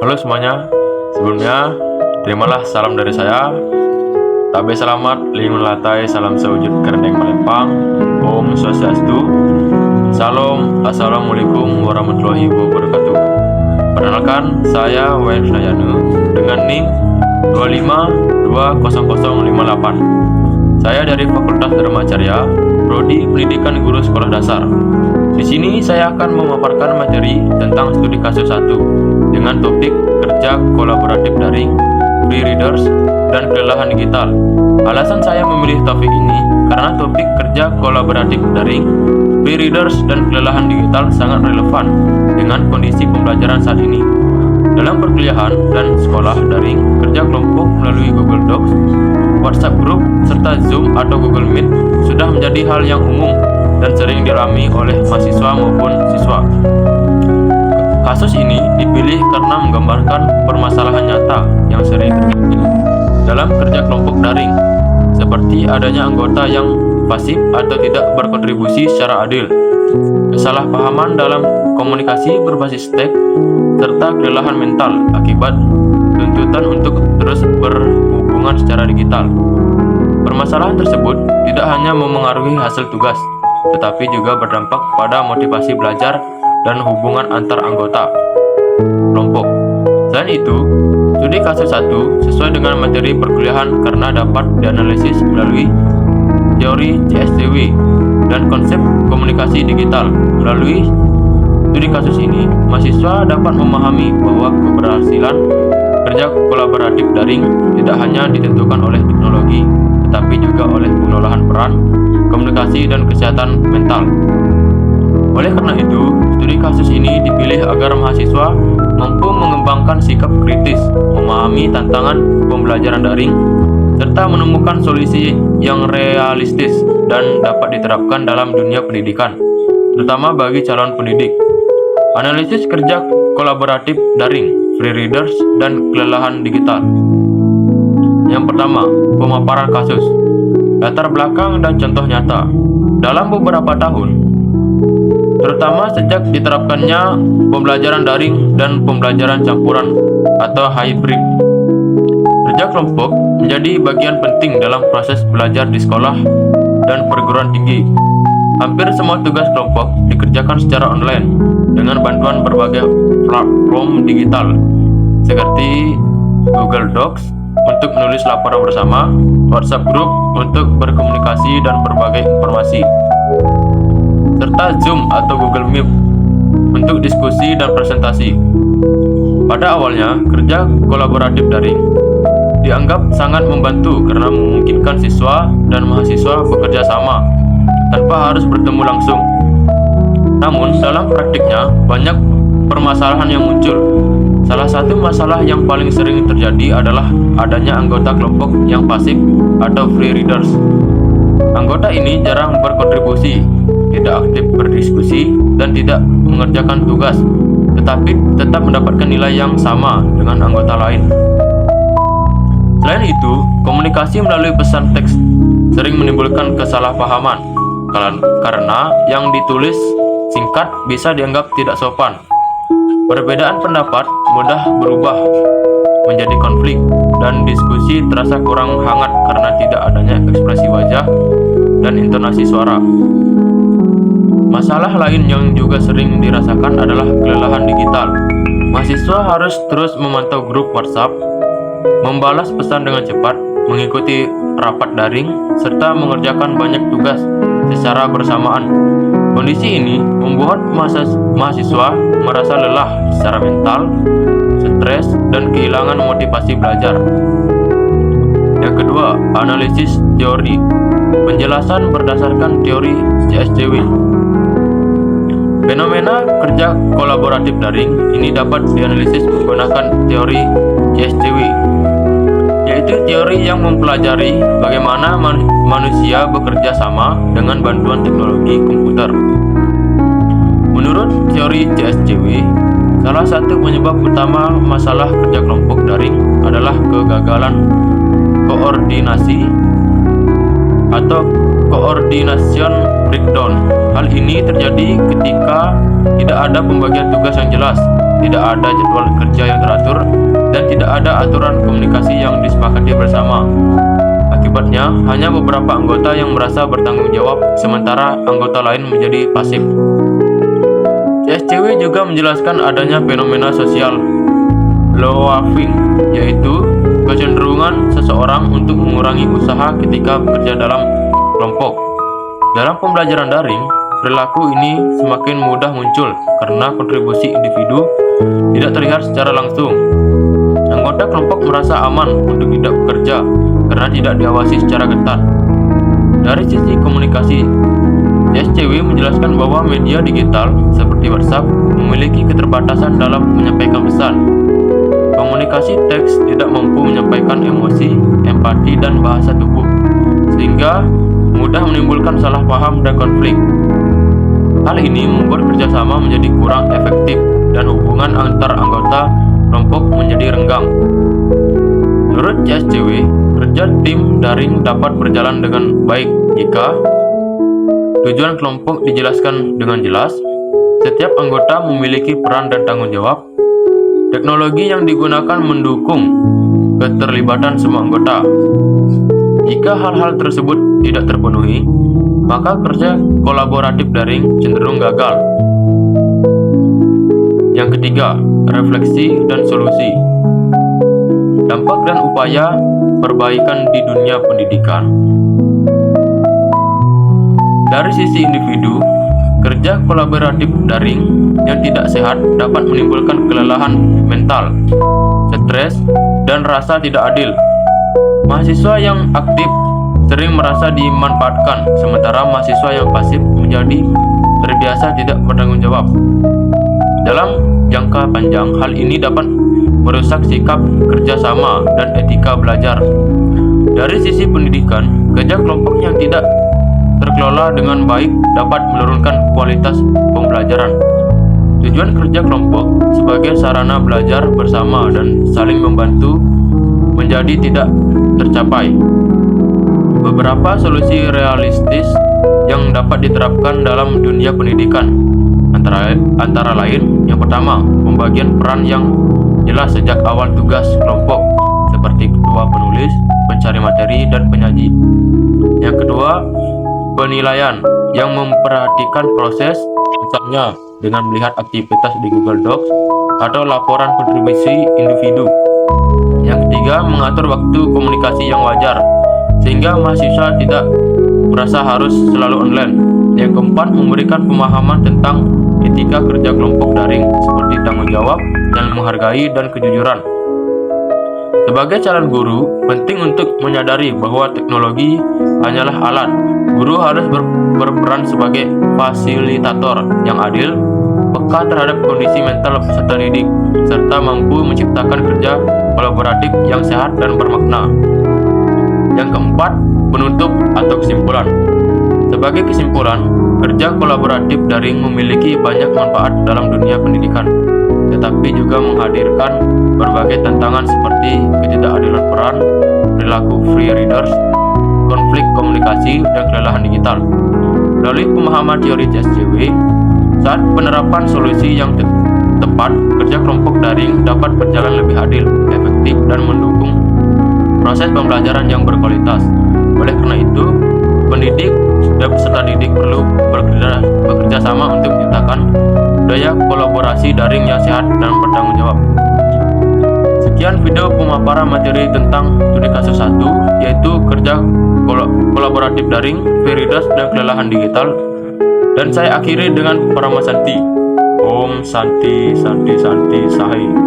Halo semuanya, sebelumnya terimalah salam dari saya. Tabe selamat, lingun latai, salam sewujud kerendeng melempang. Om Swastiastu, Salam, Assalamualaikum warahmatullahi wabarakatuh. Perkenalkan, saya Wayan Sunayanu dengan NIM 2520058. Saya dari Fakultas Dharmacarya, Prodi Pendidikan Guru Sekolah Dasar. Di sini saya akan memaparkan materi tentang studi kasus 1 dengan topik kerja kolaboratif daring, free readers, dan kelelahan digital. Alasan saya memilih topik ini karena topik kerja kolaboratif daring, free readers, dan kelelahan digital sangat relevan dengan kondisi pembelajaran saat ini. Dalam perkuliahan dan sekolah daring, kerja kelompok melalui Google Docs, WhatsApp Group, serta Zoom atau Google Meet sudah menjadi hal yang umum dan sering dialami oleh mahasiswa maupun siswa. Kasus ini dipilih karena menggambarkan permasalahan nyata yang sering terjadi dalam kerja kelompok daring, seperti adanya anggota yang pasif atau tidak berkontribusi secara adil, kesalahpahaman dalam komunikasi berbasis teks, serta kelelahan mental akibat tuntutan untuk terus berhubungan secara digital. Permasalahan tersebut tidak hanya memengaruhi hasil tugas, tetapi juga berdampak pada motivasi belajar dan hubungan antar anggota kelompok. Selain itu, studi kasus 1 sesuai dengan materi perkuliahan karena dapat dianalisis melalui teori CSCW dan konsep komunikasi digital. Melalui studi kasus ini, mahasiswa dapat memahami bahwa keberhasilan kerja kolaboratif daring tidak hanya ditentukan oleh teknologi, tetapi juga oleh pengelolaan peran, komunikasi, dan kesehatan mental. Oleh karena itu, studi kasus ini dipilih agar mahasiswa mampu mengembangkan sikap kritis, memahami tantangan pembelajaran daring, serta menemukan solusi yang realistis dan dapat diterapkan dalam dunia pendidikan, terutama bagi calon pendidik. Analisis kerja kolaboratif daring, free readers, dan kelelahan digital. Yang pertama, pemaparan kasus, latar belakang dan contoh nyata. Dalam beberapa tahun, terutama sejak diterapkannya pembelajaran daring dan pembelajaran campuran atau hybrid, kerja kelompok menjadi bagian penting dalam proses belajar di sekolah dan perguruan tinggi. Hampir semua tugas kelompok dikerjakan secara online dengan bantuan berbagai platform digital seperti Google Docs untuk menulis laporan bersama, WhatsApp Group untuk berkomunikasi dan berbagai informasi, serta Zoom atau Google Meet untuk diskusi dan presentasi. Pada awalnya, kerja kolaboratif daring dianggap sangat membantu karena memungkinkan siswa dan mahasiswa bekerja sama tanpa harus bertemu langsung. Namun, dalam praktiknya, banyak permasalahan yang muncul. Salah satu masalah yang paling sering terjadi adalah adanya anggota kelompok yang pasif atau free readers. Anggota ini jarang berkontribusi, tidak aktif berdiskusi, dan tidak mengerjakan tugas, tetapi tetap mendapatkan nilai yang sama dengan anggota lain. Selain itu, komunikasi melalui pesan teks sering menimbulkan kesalahpahaman karena yang ditulis singkat bisa dianggap tidak sopan. Perbedaan pendapat mudah berubah menjadi konflik, dan diskusi terasa kurang hangat karena tidak adanya ekspresi wajah dan intonasi suara. Masalah lain yang juga sering dirasakan adalah kelelahan digital. Mahasiswa harus terus memantau grup WhatsApp, membalas pesan dengan cepat, mengikuti rapat daring, serta mengerjakan banyak tugas secara bersamaan. Kondisi ini membuat mahasiswa merasa lelah secara mental, stres, dan kehilangan motivasi belajar. Yang kedua, analisis teori. Penjelasan berdasarkan teori CSCW. Fenomena kerja kolaboratif daring ini dapat dianalisis menggunakan teori CSCW, yaitu teori yang mempelajari bagaimana manusia bekerja sama dengan bantuan teknologi komputer. Menurut teori CSCW, salah satu penyebab utama masalah kerja kelompok daring adalah kegagalan koordinasi atau coordination breakdown. Hal ini terjadi ketika tidak ada pembagian tugas yang jelas, tidak ada jadwal kerja yang teratur, dan tidak ada aturan komunikasi yang disepakati bersama. Akibatnya, hanya beberapa anggota yang merasa bertanggung jawab, sementara anggota lain menjadi pasif. CSCW juga menjelaskan adanya fenomena sosial loafing, yaitu kecenderungan seseorang untuk mengurangi usaha ketika bekerja dalam kelompok. Dalam pembelajaran daring, perilaku ini semakin mudah muncul karena kontribusi individu tidak terlihat secara langsung. Anggota kelompok merasa aman untuk tidak bekerja karena tidak diawasi secara ketat. Dari sisi komunikasi, CSCW menjelaskan bahwa media digital seperti WhatsApp memiliki keterbatasan dalam menyampaikan pesan. Komunikasi teks tidak mampu menyampaikan emosi, empati, dan bahasa tubuh, sehingga mudah menimbulkan salah paham dan konflik. Hal ini membuat kerjasama menjadi kurang efektif dan hubungan antar anggota kelompok menjadi renggang. Menurut CSCW, kerja tim daring dapat berjalan dengan baik jika tujuan kelompok dijelaskan dengan jelas, setiap anggota memiliki peran dan tanggung jawab, teknologi yang digunakan mendukung keterlibatan semua anggota. Jika hal-hal tersebut tidak terpenuhi, maka kerja kolaboratif daring cenderung gagal. Yang ketiga, refleksi dan solusi. Dampak dan upaya perbaikan di dunia pendidikan. Dari sisi individu, kerja kolaboratif daring yang tidak sehat dapat menimbulkan kelelahan mental, stres, dan rasa tidak adil. Mahasiswa yang aktif sering merasa dimanfaatkan, sementara mahasiswa yang pasif menjadi terbiasa tidak bertanggung jawab. Dalam jangka panjang, hal ini dapat merusak sikap kerjasama dan etika belajar. Dari sisi pendidikan, kerja kelompok yang tidak terkelola dengan baik dapat menurunkan kualitas pembelajaran. Tujuan kerja kelompok sebagai sarana belajar bersama dan saling membantu menjadi tidak tercapai. Beberapa solusi realistis yang dapat diterapkan dalam dunia pendidikan antara lain, yang pertama, pembagian peran yang jelas sejak awal tugas kelompok seperti ketua, penulis, pencari materi, dan penyaji. Yang kedua, penilaian yang memperhatikan proses, misalnya dengan melihat aktivitas di Google Docs atau laporan kontribusi individu. Yang ketiga, mengatur waktu komunikasi yang wajar sehingga mahasiswa tidak merasa harus selalu online. Yang keempat, memberikan pemahaman tentang etika kerja kelompok daring seperti tanggung jawab, dan menghargai, dan kejujuran. Sebagai calon guru, penting untuk menyadari bahwa teknologi hanyalah alat. Guru harus berperan sebagai fasilitator yang adil, peka terhadap kondisi mental peserta didik, serta mampu menciptakan kerja kolaboratif yang sehat dan bermakna. Yang keempat, penutup atau kesimpulan. Sebagai kesimpulan, kerja kolaboratif daring memiliki banyak manfaat dalam dunia pendidikan, tetapi juga menghadirkan berbagai tantangan seperti ketidakadilan peran, perilaku free riders, konflik komunikasi, dan kelelahan digital. Melalui pemahaman teori CSCW, saat penerapan solusi yang tepat, kerja kelompok daring dapat berjalan lebih adil, efektif, dan mendukung proses pembelajaran yang berkualitas. Oleh karena itu, pendidik dan peserta didik perlu bekerja sama untuk menciptakan budaya kolaborasi daring yang sehat dan bertanggung jawab. Sekian video pemaparan materi tentang studi kasus 1, yaitu kerja kolaboratif daring, free riders, dan kelelahan digital. Dan saya akhiri dengan Paramasanti. Om Santi Santi Santi Sahai.